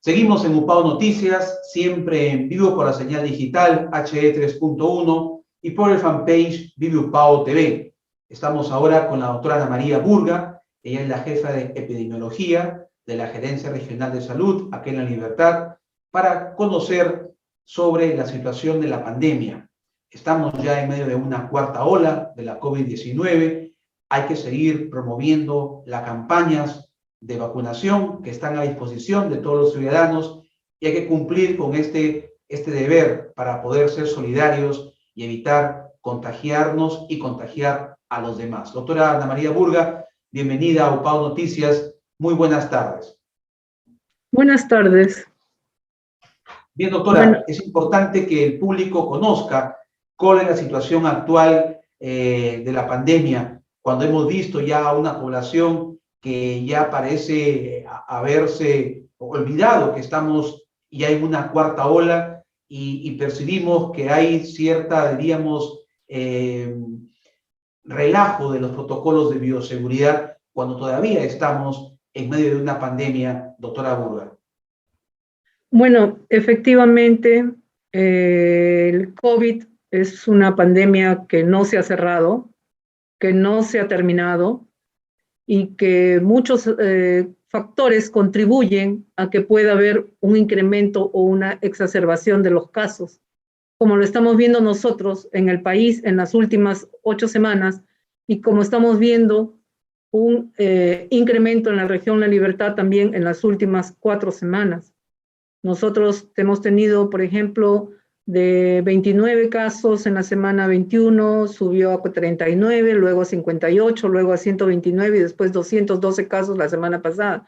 Seguimos en UPAO Noticias, siempre en vivo por la señal digital HE 3.1 y por el fanpage Vive UPAO TV. Estamos ahora con la doctora Ana María Burga, ella es la jefa de epidemiología de la Gerencia Regional de Salud, aquí en La Libertad, para conocer sobre la situación de la pandemia. Estamos ya en medio de una cuarta ola de la COVID-19. Hay que seguir promoviendo las campañas de vacunación que están a disposición de todos los ciudadanos y hay que cumplir con este deber para poder ser solidarios y evitar contagiarnos y contagiar a los demás. Doctora Ana María Burga, bienvenida a UPAO Noticias. Muy buenas tardes. Buenas tardes. Bien, doctora, es importante que el público conozca cuál es la situación actual de la pandemia, cuando hemos visto ya una población que ya parece haberse olvidado que estamos ya en una cuarta ola y percibimos que hay cierta, diríamos, relajo de los protocolos de bioseguridad cuando todavía estamos en medio de una pandemia, doctora Burga. Bueno, efectivamente, el COVID es una pandemia que no se ha cerrado, que no se ha terminado y que muchos factores contribuyen a que pueda haber un incremento o una exacerbación de los casos, como lo estamos viendo nosotros en el país en las últimas 8 semanas y como estamos viendo un incremento en la región La Libertad también en las últimas 4 semanas. Nosotros hemos tenido, por ejemplo, de 29 casos en la semana 21, subió a 39, luego a 58, luego a 129 y después 212 casos la semana pasada.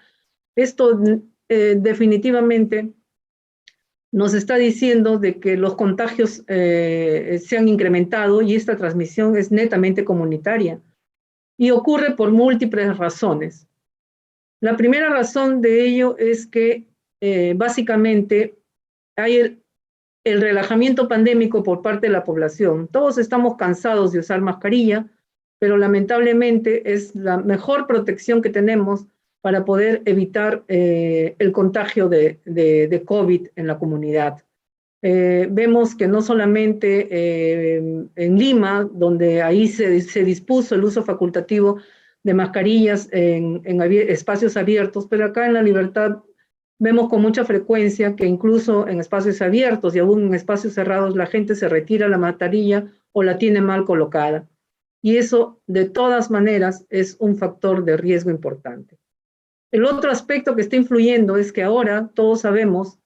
Esto definitivamente nos está diciendo de que los contagios se han incrementado y esta transmisión es netamente comunitaria y ocurre por múltiples razones. La primera razón de ello es que básicamente hay el relajamiento pandémico por parte de la población. Todos estamos cansados de usar mascarilla, pero lamentablemente es la mejor protección que tenemos para poder evitar el contagio de COVID en la comunidad. Vemos que no solamente en Lima, donde ahí se dispuso el uso facultativo de mascarillas en espacios abiertos, pero acá en La Libertad vemos con mucha frecuencia que incluso en espacios abiertos y aún en espacios cerrados la gente se retira la mascarilla o la tiene mal colocada. Y eso, de todas maneras, es un factor de riesgo importante. El otro aspecto que está influyendo es que ahora todos sabemos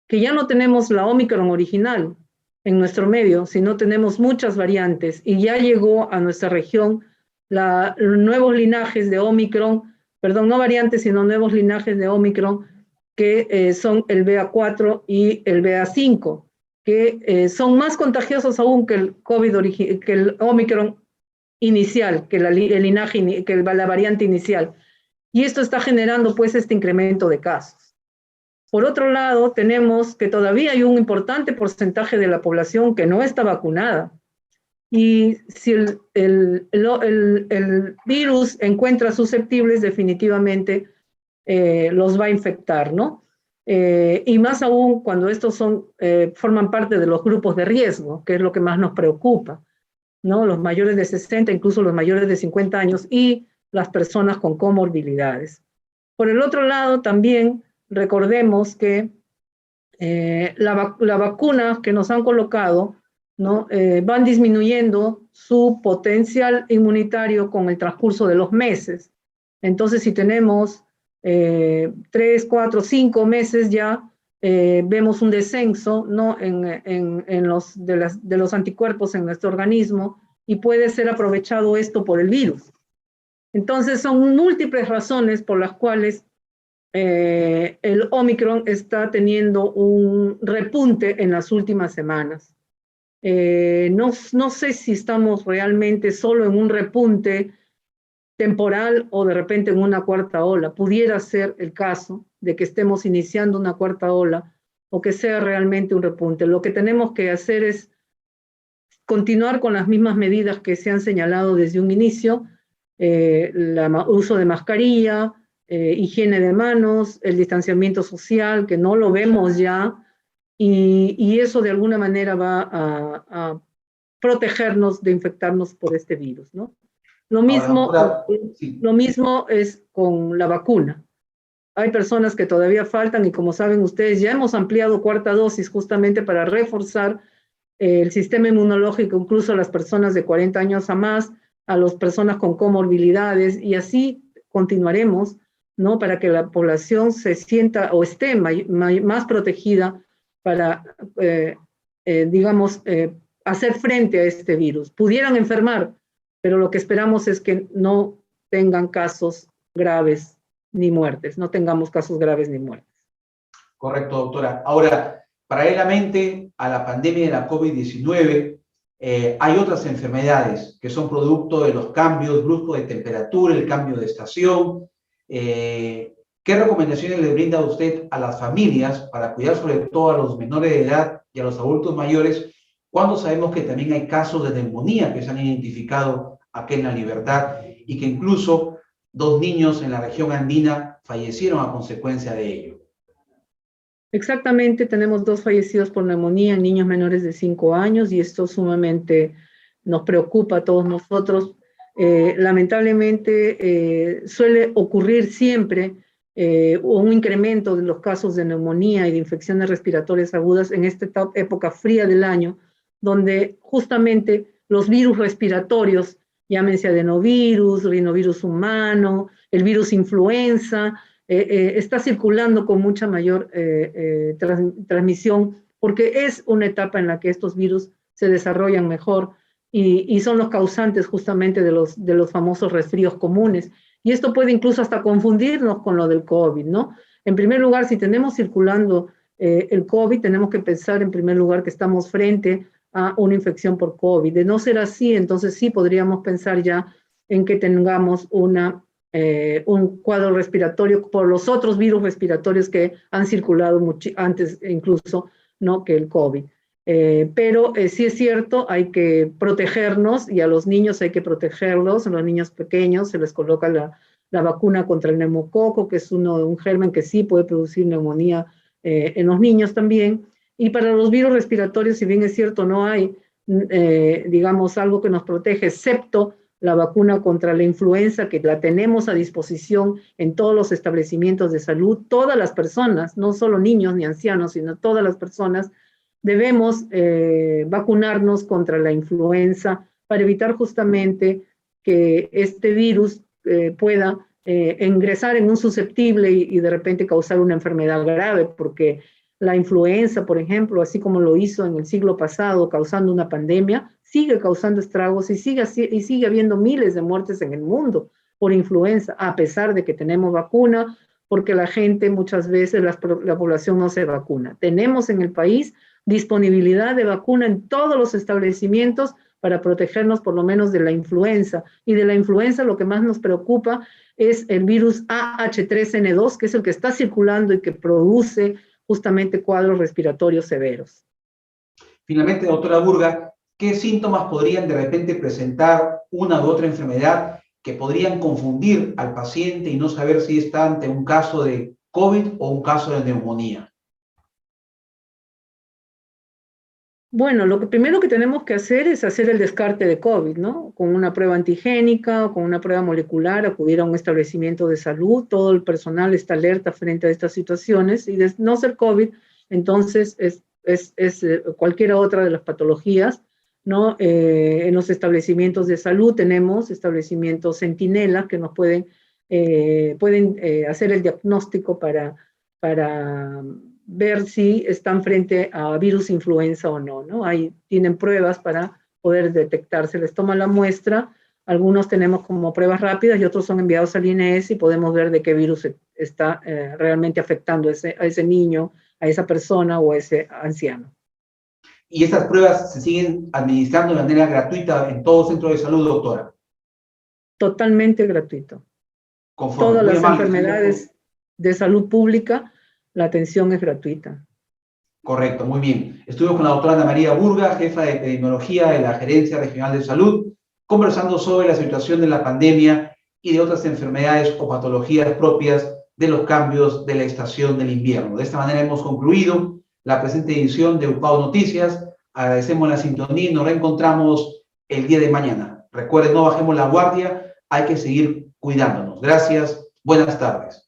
que ya no tenemos la Omicron original en nuestro medio, sino tenemos muchas variantes y ya llegó a nuestra región nuevos linajes de Omicron, perdón, no variantes, sino nuevos linajes de Omicron, que son el BA4 y el BA5, que son más contagiosos aún que el que el Omicron inicial, que el linaje, que la variante inicial. Y esto está generando pues este incremento de casos. Por otro lado, tenemos que todavía hay un importante porcentaje de la población que no está vacunada. Y si el virus encuentra susceptibles, definitivamente los va a infectar, ¿no? Y más aún cuando estos forman parte de los grupos de riesgo, que es lo que más nos preocupa, ¿no? Los mayores de 60, incluso los mayores de 50 años y las personas con comorbilidades. Por el otro lado, también recordemos que la vacuna que nos han colocado, ¿no? Van disminuyendo su potencial inmunitario con el transcurso de los meses. Entonces, si tenemos 3, 4, 5 meses ya, vemos un descenso, ¿no? de los anticuerpos en nuestro organismo y puede ser aprovechado esto por el virus. Entonces, son múltiples razones por las cuales el Omicron está teniendo un repunte en las últimas semanas. No sé si estamos realmente solo en un repunte temporal o de repente en una cuarta ola. Pudiera ser el caso de que estemos iniciando una cuarta ola o que sea realmente un repunte. Lo que tenemos que hacer es continuar con las mismas medidas que se han señalado desde un inicio, uso de mascarilla, higiene de manos, el distanciamiento social, que no lo vemos ya, y eso de alguna manera va a protegernos de infectarnos por este virus, ¿no? Lo Ahora, mismo, doctora, sí. lo mismo es con la vacuna. Hay personas que todavía faltan y como saben ustedes, ya hemos ampliado cuarta dosis justamente para reforzar el sistema inmunológico, incluso a las personas de 40 años a más, a las personas con comorbilidades, y así continuaremos, ¿no? Para que la población se sienta o esté más protegida para, digamos, hacer frente a este virus. Pudieran enfermar, pero lo que esperamos es que no tengan casos graves ni muertes, no tengamos casos graves ni muertes. Correcto, doctora. Ahora, paralelamente a la pandemia de la COVID-19, hay otras enfermedades que son producto de los cambios bruscos de temperatura, el cambio de estación. ¿Qué recomendaciones le brinda usted a las familias para cuidar sobre todo a los menores de edad y a los adultos mayores cuando sabemos que también hay casos de neumonía que se han identificado aquí en La Libertad y que incluso 2 niños en la región andina fallecieron a consecuencia de ello? Exactamente, tenemos 2 fallecidos por neumonía en niños menores de 5 años y esto sumamente nos preocupa a todos nosotros. Lamentablemente suele ocurrir siempre un incremento de los casos de neumonía y de infecciones respiratorias agudas en esta época fría del año, donde justamente los virus respiratorios, llámense adenovirus, rinovirus humano, el virus influenza, está circulando con mucha mayor transmisión, porque es una etapa en la que estos virus se desarrollan mejor y son los causantes justamente de los famosos resfríos comunes. Y esto puede incluso hasta confundirnos con lo del COVID, ¿no? En primer lugar, si tenemos circulando el COVID, tenemos que pensar en primer lugar que estamos frente a una infección por COVID. De no ser así, entonces sí podríamos pensar ya en que tengamos un cuadro respiratorio por los otros virus respiratorios que han circulado antes incluso, ¿no?, que el COVID. Pero sí es cierto, hay que protegernos y a los niños hay que protegerlos. A los niños pequeños se les coloca la vacuna contra el neumococo, que es un germen que sí puede producir neumonía en los niños también. Y para los virus respiratorios, si bien es cierto, no hay, digamos, algo que nos protege, excepto la vacuna contra la influenza, que la tenemos a disposición en todos los establecimientos de salud. Todas las personas, no solo niños ni ancianos, sino todas las personas, debemos vacunarnos contra la influenza para evitar justamente que este virus pueda ingresar en un susceptible y de repente causar una enfermedad grave, porque la influenza, por ejemplo, así como lo hizo en el siglo pasado, causando una pandemia, sigue causando estragos y sigue habiendo miles de muertes en el mundo por influenza, a pesar de que tenemos vacuna, porque la gente muchas veces, la población no se vacuna. Tenemos en el país disponibilidad de vacuna en todos los establecimientos para protegernos por lo menos de la influenza. Y de la influenza lo que más nos preocupa es el virus AH3N2, que es el que está circulando y que produce justamente cuadros respiratorios severos. Finalmente, doctora Burga, ¿qué síntomas podrían de repente presentar una u otra enfermedad que podrían confundir al paciente y no saber si está ante un caso de COVID o un caso de neumonía? Bueno, lo primero que tenemos que hacer es hacer el descarte de COVID, ¿no? Con una prueba antigénica o con una prueba molecular, acudir a un establecimiento de salud. Todo el personal está alerta frente a estas situaciones y de no ser COVID, entonces es cualquier otra de las patologías, ¿no? En los establecimientos de salud tenemos establecimientos centinela que nos pueden hacer el diagnóstico para ver si están frente a virus influenza o no, ¿no? Ahí tienen pruebas para poder detectar. Se les toma la muestra, algunos tenemos como pruebas rápidas y otros son enviados al INS y podemos ver de qué virus está realmente afectando a ese niño, a esa persona o a ese anciano. ¿Y estas pruebas se siguen administrando de manera gratuita en todo centro de salud, doctora? Totalmente gratuito. Conforme. Todas Muy las amable, enfermedades de salud pública, la atención es gratuita. Correcto, muy bien. Estuvimos con la doctora Ana María Burga, jefa de epidemiología de la Gerencia Regional de Salud, conversando sobre la situación de la pandemia y y de otras enfermedades o patologías propias de los cambios de la estación del invierno. De esta manera hemos concluido la presente edición de UPAO Noticias. Agradecemos la sintonía y nos reencontramos el día de mañana. Recuerden, no bajemos la guardia, hay que seguir cuidándonos. Gracias, buenas tardes.